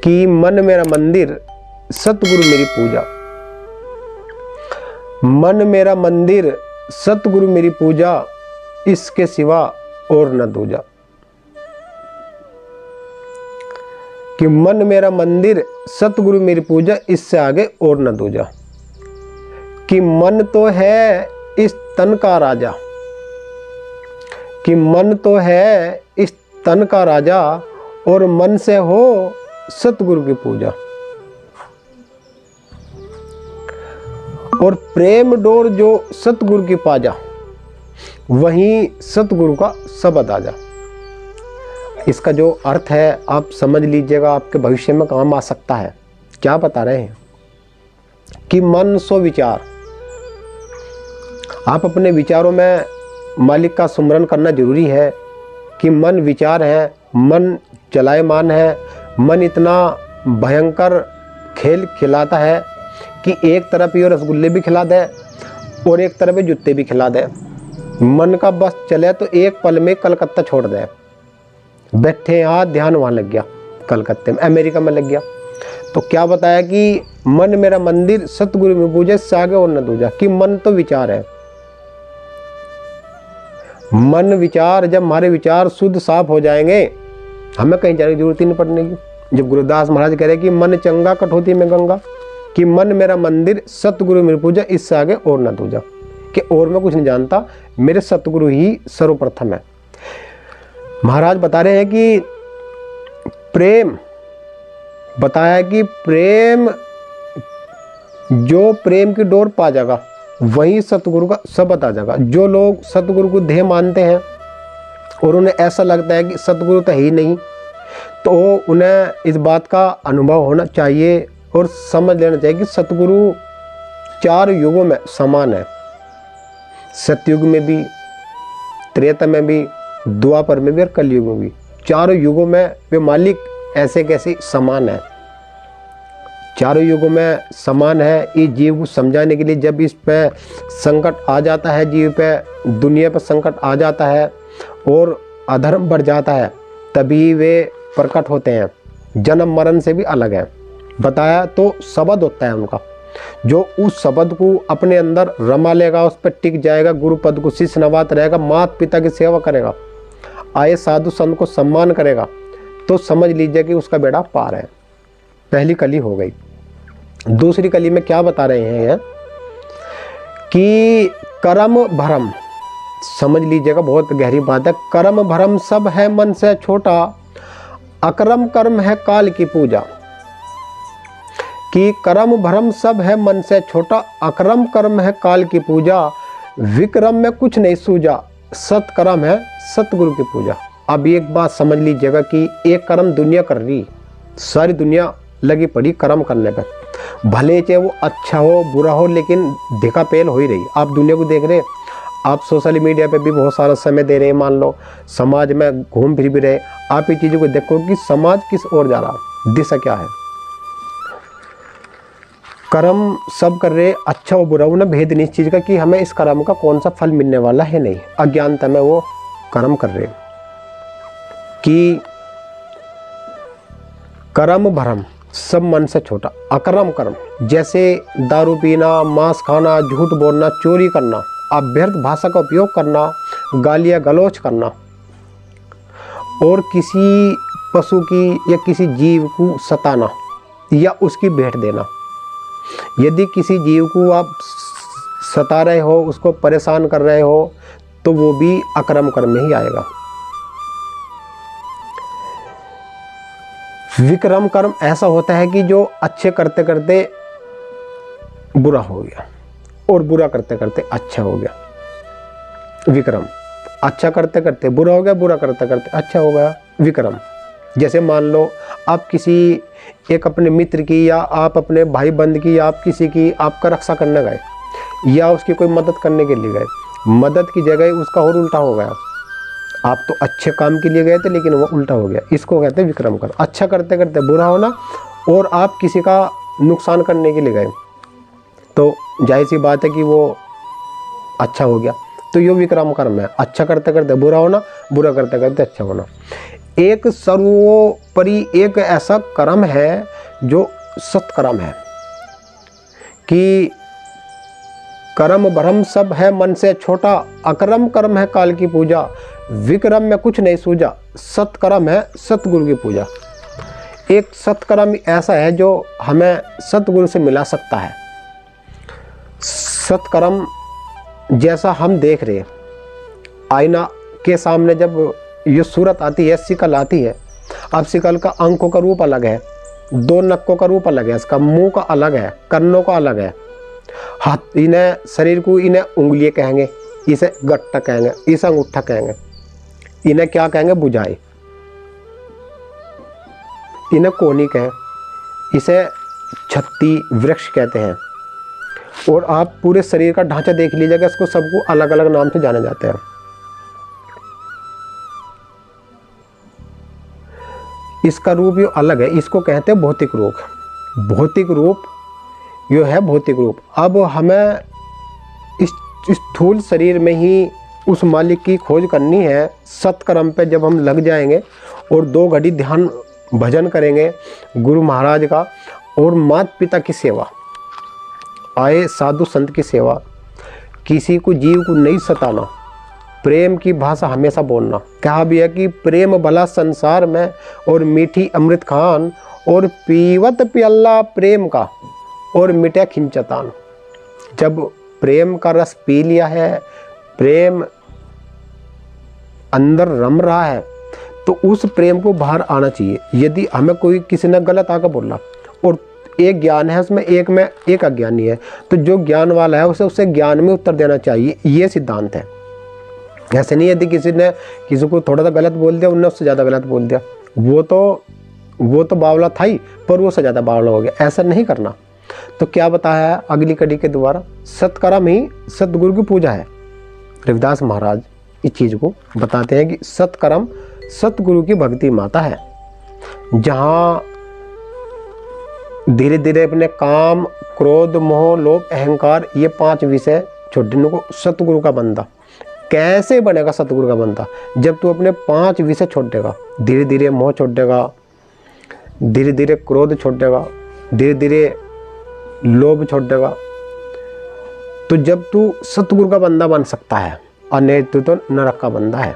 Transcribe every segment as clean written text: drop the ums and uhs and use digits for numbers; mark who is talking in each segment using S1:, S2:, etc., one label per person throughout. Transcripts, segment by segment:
S1: कि मन मेरा मंदिर सतगुरु मेरी पूजा, मन मेरा मंदिर सतगुरु मेरी पूजा, इसके सिवा और न दूजा। कि मन मेरा मंदिर सतगुरु मेरी पूजा, इससे आगे और न दूजा। कि मन तो है इस तन का राजा, कि मन तो है इस तन का राजा, और मन से हो सतगुरु की पूजा। और प्रेम डोर जो सतगुरु की पाजा, वहीं सतगुरु का शब्द आजा। इसका जो अर्थ है आप समझ लीजिएगा, आपके भविष्य में काम आ सकता है। क्या बता रहे हैं कि मन सो विचार, आप अपने विचारों में मालिक का सुमरन करना जरूरी है। कि मन विचार है, मन चलायमान है, मन इतना भयंकर खेल खिलाता है कि एक तरफ ये रसगुल्ले भी खिला दे और एक तरफ ये जूते भी खिला दे। मन का बस चले तो एक पल में कलकत्ता छोड़ दे। बैठे यहाँ ध्यान वहाँ लग गया, कलकत्ते में, अमेरिका में लग गया। तो क्या बताया कि मन मेरा मंदिर सतगुरु में पूजा, इससे आगे और न दूजा। कि मन तो विचार है, मन विचार, जब हमारे विचार शुद्ध साफ हो जाएंगे, हमें कहीं जाने की जरूरत ही नहीं पड़ने की। जब गुरुदास महाराज कह रहे कि मन चंगा कठौती में गंगा, कि मन मेरा मंदिर सतगुरु मेरी पूजा, इससे आगे और न दूजा। कि और मैं कुछ नहीं जानता, मेरे सतगुरु ही सर्वप्रथम है। महाराज बता रहे हैं कि प्रेम, बताया कि प्रेम, जो प्रेम की डोर पा जाएगा वहीं सतगुरु का शब्द आ जाएगा। जो लोग सतगुरु को देह मानते हैं और उन्हें ऐसा लगता है कि सतगुरु तो है ही नहीं, तो उन्हें इस बात का अनुभव होना चाहिए और समझ लेना चाहिए कि सतगुरु 4 युगों में समान है। सतयुग में भी, त्रेता में भी, द्वापर में भी और कलयुग में भी। 4 युगों में वे मालिक ऐसे कैसे समान है। 4 युगों में समान है। इस जीव को समझाने के लिए जब इस पे संकट आ जाता है, जीव पे, दुनिया पर संकट आ जाता है और अधर्म बढ़ जाता है, तभी वे प्रकट होते हैं। जन्म मरण से भी अलग है। बताया तो शब्द होता है उनका, जो उस शब्द को अपने अंदर रमा लेगा, उस पर टिक जाएगा, गुरु पद को शिष्य नवात रहेगा, माता पिता की सेवा करेगा, आए साधु संत को सम्मान करेगा, तो समझ लीजिए कि उसका बेड़ा पार है। पहली कली हो गई। दूसरी कली में क्या बता रहे हैं कि कर्म भरम, समझ लीजिएगा, बहुत गहरी बात है। कर्म भरम सब है मन से छोटा, अकर्म कर्म है काल की पूजा। कि कर्म भरम सब है मन से छोटा, अकर्म कर्म है काल की पूजा, विक्रम में कुछ नहीं सूझा, सत्कर्म है सतगुरु की पूजा। अब एक बात समझ लीजिएगा कि एक कर्म दुनिया कर रही, सारी दुनिया लगी पड़ी कर्म करने पर, भले चाहे वो अच्छा हो बुरा हो, लेकिन धिका पेल हो ही रही। आप दुनिया को देख रहे, आप सोशल मीडिया पे भी बहुत सारा समय दे रहे हैं, मान लो समाज में घूम फिर भी रहे, आप ये चीज़ों को देखो कि समाज किस ओर जा रहा, दिशा क्या है। कर्म सब कर रहे, अच्छा हो बुरा हो, ना भेद नहीं इस चीज़ का कि हमें इस कर्म का कौन सा फल मिलने वाला है। नहीं, अज्ञानता में वो कर्म कर रहे कि कर्म भरम सब मन से छोटा, अकर्म कर्म, जैसे दारू पीना, मांस खाना, झूठ बोलना, चोरी करना, अभ्यर्थ भाषा का उपयोग करना, गालियाँ गलौज करना, और किसी पशु की या किसी जीव को सताना या उसकी भेंट देना। यदि किसी जीव को आप सता रहे हो, उसको परेशान कर रहे हो, तो वो भी अकर्म कर्म में ही आएगा। विक्रम कर्म ऐसा होता है कि जो अच्छे करते करते बुरा हो गया और बुरा करते करते अच्छा हो गया। विक्रम, अच्छा करते करते बुरा हो गया, बुरा करते करते अच्छा हो गया, विक्रम। जैसे मान लो आप किसी एक अपने मित्र की या आप अपने भाई बंद की या आप किसी की आपका रक्षा करने गए या उसकी कोई मदद करने के लिए गए, मदद की जगह उसका और उल्टा हो गया। आप तो अच्छे काम के लिए गए थे लेकिन वो उल्टा हो गया, इसको कहते हैं विक्रम कर्म। अच्छा करते करते बुरा होना और आप किसी का नुकसान करने के लिए गए, तो जाहिर सी बात है कि वो अच्छा हो गया, तो ये विक्रम कर्म है। अच्छा करते करते बुरा होना, बुरा करते करते अच्छा होना। एक सर्वोपरि एक ऐसा कर्म है जो सत्कर्म है कि कर्म भ्रम सब है मन से छोटा, अकर्म कर्म है काल की पूजा, विक्रम में कुछ नहीं सूझा, सत्कर्म है सतगुरु की पूजा। एक सत्कर्म ऐसा है जो हमें सतगुरु से मिला सकता है। सत्कर्म जैसा हम देख रहे हैं, आईना के सामने जब ये सूरत आती है, शिकल आती है, अब शिकल का अंकों का रूप अलग है, दो नक्कों का रूप अलग है, इसका मुंह का अलग है, कन्नों का अलग है, हाथ, इन्हें शरीर को इन्हें उंगलियां कहेंगे, इसे गट्टा कहेंगे, इसे अंगूठा कहेंगे, इन्हें क्या कहेंगे, बुझाई, इन्हें कोनी कहें, इसे छत्ती वृक्ष कहते हैं। और आप पूरे शरीर का ढांचा देख लीजिएगा, इसको सबको अलग अलग नाम से जाने जाते हैं। इसका रूप यो अलग है, इसको कहते हैं भौतिक रूप। भौतिक रूप यो है भौतिक रूप। अब हमें इस स्थूल शरीर में ही उस मालिक की खोज करनी है। सत्कर्म पे जब हम लग जाएंगे और 2 घड़ी ध्यान भजन करेंगे गुरु महाराज का और माता पिता की सेवा, आए साधु संत की सेवा, किसी को जीव को नहीं सताना, प्रेम की भाषा हमेशा बोलना। कहा भी है कि प्रेम भला संसार में और मीठी अमृत खान, और पीवत प्याला प्रेम का और मिटे खिंचतान। जब प्रेम का रस पी लिया है, प्रेम अंदर रम रहा है, तो उस प्रेम को बाहर आना चाहिए। यदि हमें कोई किसी ने गलत आकर बोला और एक ज्ञान है उसमें, एक में एक अज्ञानी है, तो जो ज्ञान वाला है उसे ज्ञान में उत्तर देना चाहिए, ये सिद्धांत है। ऐसे नहीं यदि किसी ने किसी को थोड़ा सा गलत बोल दिया, उनने उससे ज़्यादा गलत बोल दिया, वो तो बावला था ही, पर वो से ज़्यादा बावला हो गया, ऐसा नहीं करना। तो क्या बताया है अगली कड़ी के द्वारा, सत्कर्म ही सतगुरु की पूजा है। रविदास महाराज इस चीज़ को बताते हैं कि सत्कर्म सतगुरु की भक्ति माता है, जहाँ धीरे धीरे अपने काम, क्रोध, मोह, लोभ, अहंकार, ये 5 विषय छोड़ने को सतगुरु का बंदा कैसे बनेगा। सतगुरु का बंदा जब तू अपने 5 विषय छोड़ देगा, धीरे धीरे मोह छोड़ देगा, धीरे धीरे क्रोध छोड़ देगा, धीरे धीरे लोभ छोड़ देगा, तो जब तू सतगुरु का बंदा बन सकता है, और नहीं तो नरक का बंदा है।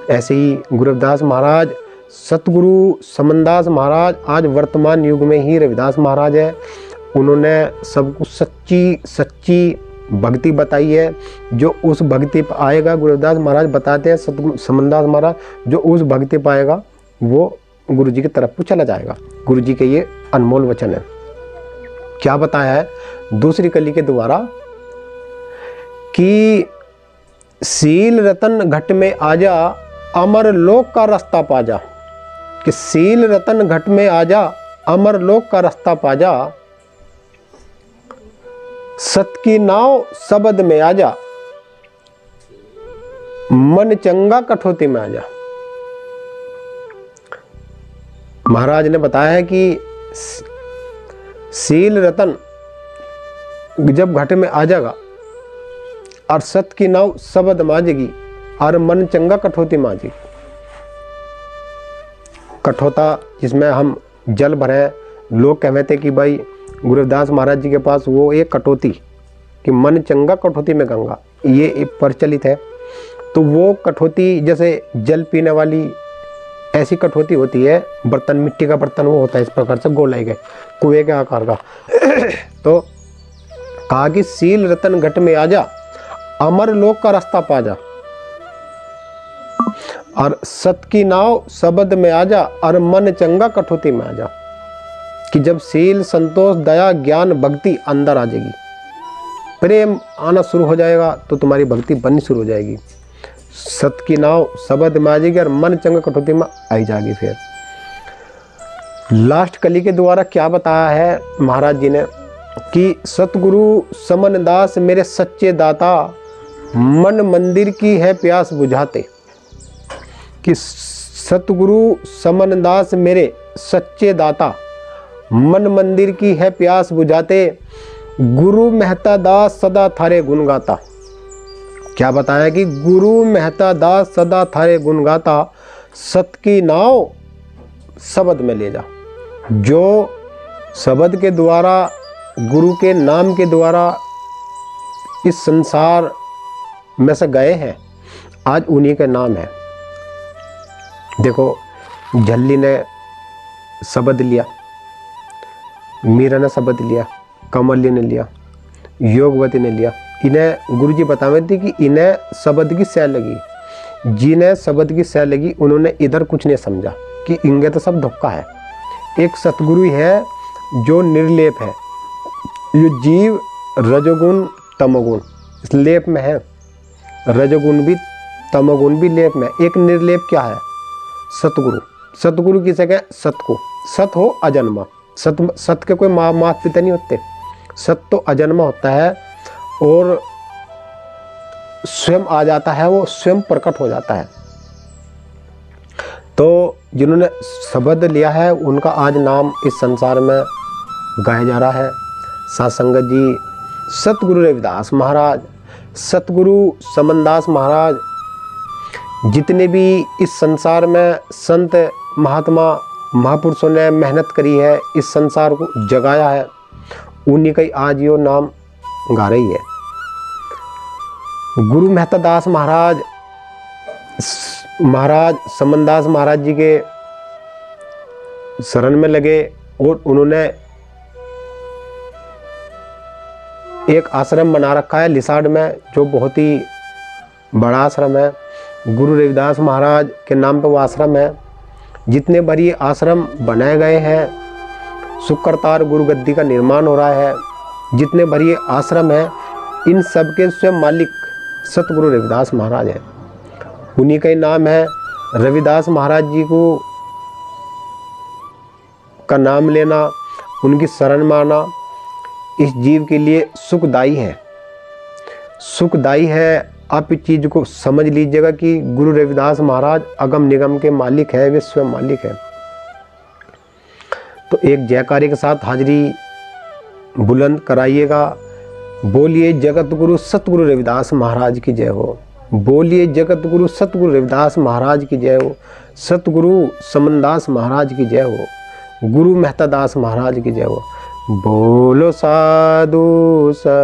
S1: ऐसे ही गुरु रविदास महाराज, सतगुरु समनदास महाराज आज वर्तमान युग में ही रविदास महाराज है। उन्होंने सबको सच्ची भक्ति बताई है। जो उस भक्ति पर आएगा, गुरु रविदास महाराज बताते हैं, सतगुरु समनदास महाराज, जो उस भक्ति पाएगा वो गुरु जी की तरफ को चला जाएगा। गुरु जी के ये अनमोल वचन है। क्या बताया है दूसरी कली के द्वारा कि सील रतन घट में आजा, अमर लोक का रास्ता पाजा। कि सील रतन घट में आजा, अमर लोक का रास्ता पाजा, सत की नाव शब्द में आजा, मन चंगा कठौती में आजा। महाराज ने बताया है कि सील रतन जब घट में आ जाएगा और सत की नाव शब्द माजेगी और मन चंगा कठौती में आ जाएगी। कठौता जिसमें हम जल भरे, लोग कहते कि भाई गुरु रविदास महाराज जी के पास वो एक कटौती कि मन चंगा कठौती में गंगा, ये एक प्रचलित है। तो वो कठौती जैसे जल पीने वाली ऐसी कठौती होती है, बर्तन मिट्टी का बर्तन वो होता है इस प्रकार से गोलाई के कुएं के आकार का। तो कहा कि सील रतन घट में आजा, अमर लोक का रास्ता पाजा, और सत की नाव शब्द में आजा, और मन चंगा कठौती में आजा। कि जब सील, संतोष, दया, ज्ञान, भक्ति अंदर आ जाएगी, प्रेम आना शुरू हो जाएगा, तो तुम्हारी भक्ति बननी शुरू हो जाएगी। सत की नाव शब्द में आ जाएगी और मन चंगा कठौती में आई जाएगी। फिर लास्ट कली के द्वारा क्या बताया है महाराज जी ने कि सतगुरु समन दास मेरे सच्चे दाता, मन मंदिर की है प्यास बुझाते। कि सतगुरु समन दास मेरे सच्चे दाता, मन मंदिर की है प्यास बुझाते, गुरु मेहता दास सदा थारे गुण गाता। क्या बताया कि गुरु मेहता दास सदा थारे गुण गाता, सत की नाव शब्द में ले जा। जो शब्द के द्वारा, गुरु के नाम के द्वारा इस संसार में से गए हैं, आज उन्हीं के नाम है। देखो, झल्ली ने शब्द लिया, मीरा ने शब्द लिया, कमली ने लिया, योगवती ने लिया। इन्हें गुरुजी बतावे थे कि इन्हें शब्द की सह लगी। जिन्हें शब्द की सह लगी उन्होंने इधर कुछ नहीं समझा कि इनके तो सब धोखा है। एक सतगुरु है जो निर्लेप है। ये जीव रजोगुण तमोगुण इस लेप में है, रजोगुण भी तमोगुण भी लेप में। एक निर्लेप क्या है? सतगुरु। सतगुरु किसे कहें? सत को। सत हो अजन्मा। सत के कोई माता पिता नहीं होते। सत तो अजन्मा होता है और स्वयं आ जाता है, वो स्वयं प्रकट हो जाता है। तो जिन्होंने शब्द लिया है उनका आज नाम इस संसार में गाया जा रहा है। साथ संगत जी, सतगुरु रविदास महाराज, सतगुरु समनदास महाराज, जितने भी इस संसार में संत महात्मा महापुरुषों ने मेहनत करी है, इस संसार को जगाया है, उन्हीं का ही आज यो नाम गा रही है। गुरु मेहता दास महाराज समनदास महाराज जी के शरण में लगे और उन्होंने एक आश्रम बना रखा है लिसाड़ में, जो बहुत ही बड़ा आश्रम है। गुरु रविदास महाराज के नाम पर वो आश्रम है। जितने बार ये आश्रम बनाए गए हैं, सुकरतार गुरु गद्दी का निर्माण हो रहा है, जितने बार ये आश्रम है, इन सब के स्वयं मालिक सतगुरु रविदास महाराज हैं। उन्हीं का ही नाम है। रविदास महाराज जी को का नाम लेना, उनकी शरण में आना इस जीव के लिए सुखदायी है, सुखदायी है। आप इस चीज़ को समझ लीजिएगा कि गुरु रविदास महाराज अगम निगम के मालिक है, वे स्वयं मालिक है। तो एक जयकारे के साथ हाजिरी बुलंद कराइएगा। बोलिए जगत गुरु सतगुरु रविदास महाराज की जय हो। बोलिए जगत गुरु सतगुरु रविदास महाराज की जय हो। सतगुरु समनदास महाराज की जय हो। गुरु मेहता दास महाराज की जय हो। बोलो साधु सतनाम।